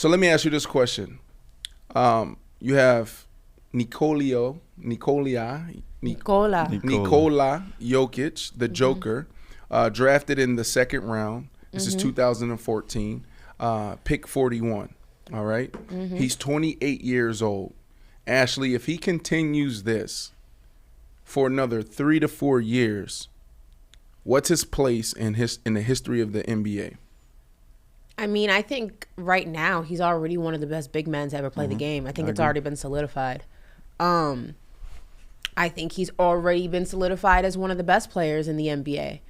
So let me ask you this question. You have Nikola Jokic, the Joker, drafted in the second round. This is 2014, pick 41. All right? He's 28 years old. Ashley, if he continues this for another 3 to 4 years, what's his place in the history of the NBA? I mean, I think right now he's already one of the best big men to ever play the game. I think it's already been solidified. I think he's already been solidified as one of the best players in the NBA.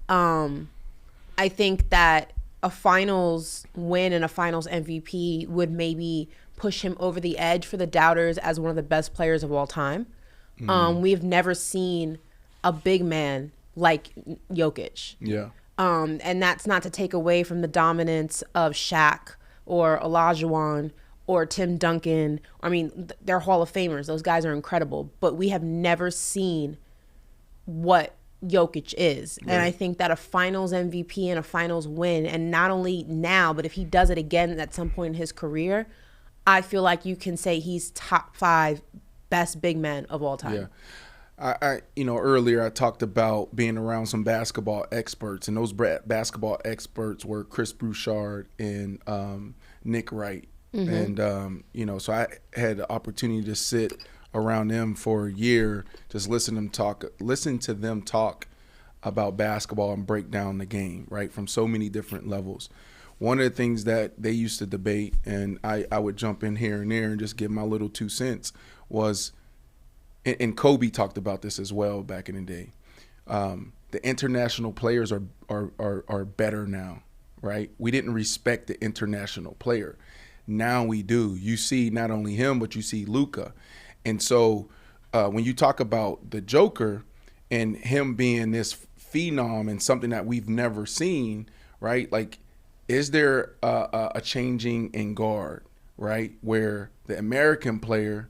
I think that a finals win and a finals MVP would maybe push him over the edge for the doubters as one of the best players of all time. We've never seen a big man like Jokic. Yeah. And that's not to take away from the dominance of Shaq or Olajuwon or Tim Duncan. I mean, they're Hall of Famers. Those guys are incredible. But we have never seen what Jokic is. Right. And I think that a finals MVP and a finals win, and not only now, but if he does it again at some point in his career, I feel like you can say he's top 5 best big men of all time. Yeah. I earlier I talked about being around some basketball experts, and those basketball experts were Chris Bouchard and Nick Wright. And, so I had the opportunity to sit around them for a year, just listen to them talk about basketball and break down the game, right, from so many different levels. One of the things that they used to debate, and I would jump in here and there and just give my little 2 cents, was, and Kobe talked about this as well back in the day, the international players are better now, right? We didn't respect the international player. Now we do. You see not only him, but you see Luka. And so when you talk about the Joker and him being this phenom and something that we've never seen, right? Like, is there a changing in guard, right, where the American player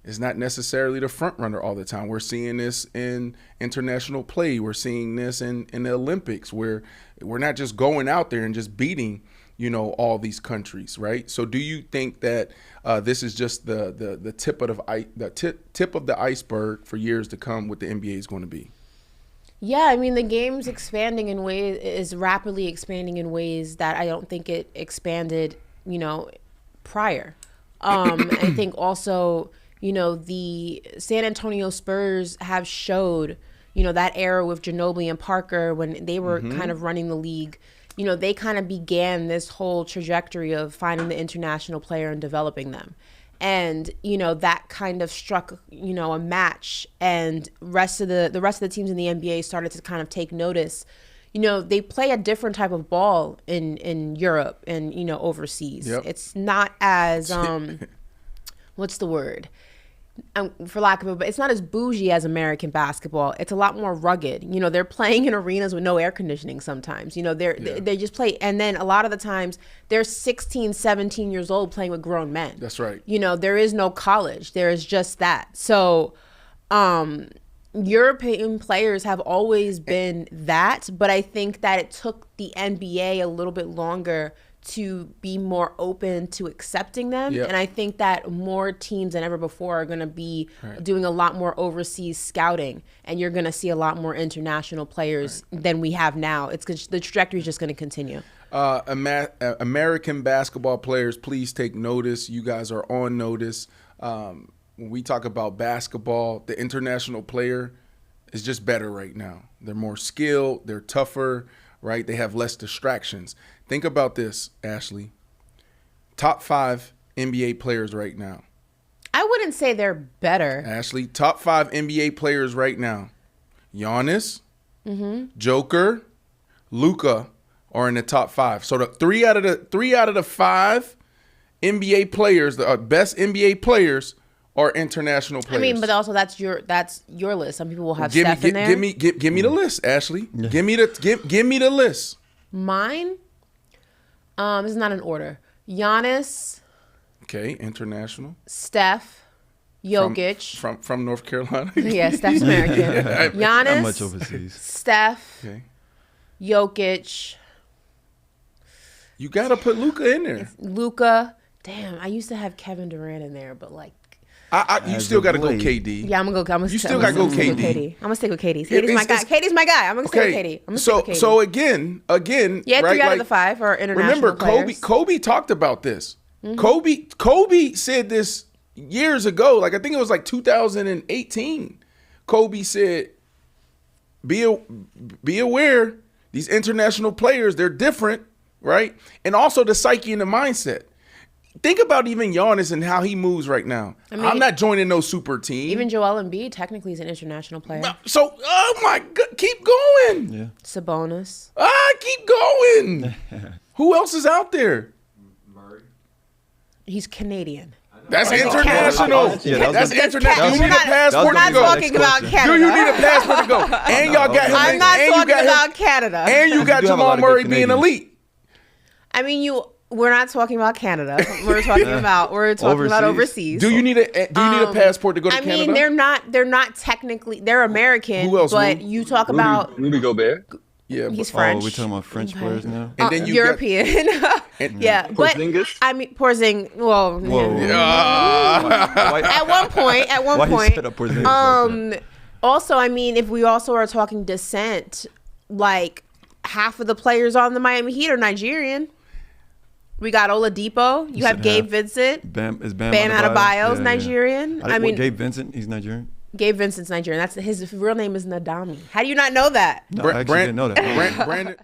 is not necessarily the front runner all the time? We're seeing this in international play. We're seeing this in the Olympics, where we're not just going out there and just beating, all these countries, right? So do you think that this is just the tip of the iceberg for years to come? What the NBA is going to be? Yeah, I mean, the game's is rapidly expanding in ways that I don't think it expanded, prior. I think also, the San Antonio Spurs have showed, that era with Ginobili and Parker when they were kind of running the league. They kind of began this whole trajectory of finding the international player and developing them. And, that kind of struck, a match, and the rest of the teams in the NBA started to kind of take notice. They play a different type of ball in Europe and, overseas. Yep. It's not as, what's the word? For lack of but it's not as bougie as American basketball. It's a lot more rugged. They're playing in arenas with no air conditioning sometimes. They just play. And then a lot of the times they're 16, 17 years old playing with grown men. That's right. There is no college. There is just that. So European players have always been that. But I think that it took the NBA a little bit longer to be more open to accepting them. Yep. And I think that more teams than ever before are going to be doing a lot more overseas scouting, and you're going to see a lot more international players than we have now. The trajectory is just going to continue. American basketball players, please take notice. You guys are on notice. When we talk about basketball, the international player is just better right now. They're more skilled. They're tougher, right? They have less distractions. Think about this, Ashley. Top 5 NBA players right now. I wouldn't say they're better. Ashley, top 5 NBA players right now. Giannis, Joker, Luka are in the top 5. So the three out of the 5 NBA players, the best NBA players, are international players. I mean, but also that's your list. Some people will have Steph in there. Give me the list, Ashley. Yeah. Give me the list. Mine. This is not in order. Giannis. Okay, international. Steph. Jokic. From North Carolina. Yeah, Steph's American. Giannis. Not much overseas. Steph. Okay. Jokic. You got to put Luka in there. Luka, Damn, I used to have Kevin Durant in there, but like. You still got to go KD. Yeah, I'm gonna go. You still got to go KD. I'm gonna stick with KD. KD's my guy. KD's my guy. I'm gonna stick with KD. I'm gonna stick with KD. So again, yeah, right, 3 out of the 5 are international remember, players. Kobe talked about this. Kobe said this years ago. Like I think it was like 2018. Kobe said, "Be aware. These international players, they're different, right? And also the psyche and the mindset." Think about even Giannis and how he moves right now. I mean, I'm not joining no super team. Even Joel Embiid technically is an international player. So, oh my God, keep going. Yeah. Sabonis. Keep going. Who else is out there? Murray. He's Canadian. That's international. That's international. Do you need a passport We're not to go? talking about Canada. Do you need a passport to go? And y'all got him. I'm not talking about Canada. And you got Jamal Murray being elite. I mean, we're not talking about Canada. We're talking about overseas. Do you need a passport to go to Canada? I mean, they're not technically, they're American. Who else? But you talk about Rudy Gobert. Yeah, he's French. We're talking about French players now. And then you European. Yeah, but Porzingis? I mean Porzingis. Well, Whoa. at one point, Why you set up Porzingis like that? Also, I mean, if we also are talking descent, like half of the players on the Miami Heat are Nigerian. We got Oladipo. You have Gabe Vincent. Bam Adebayo's Nigerian. I mean, Gabe Vincent, he's Nigerian. Gabe Vincent's Nigerian. His real name is Nadami. How do you not know that? No, I actually didn't know that. Brandon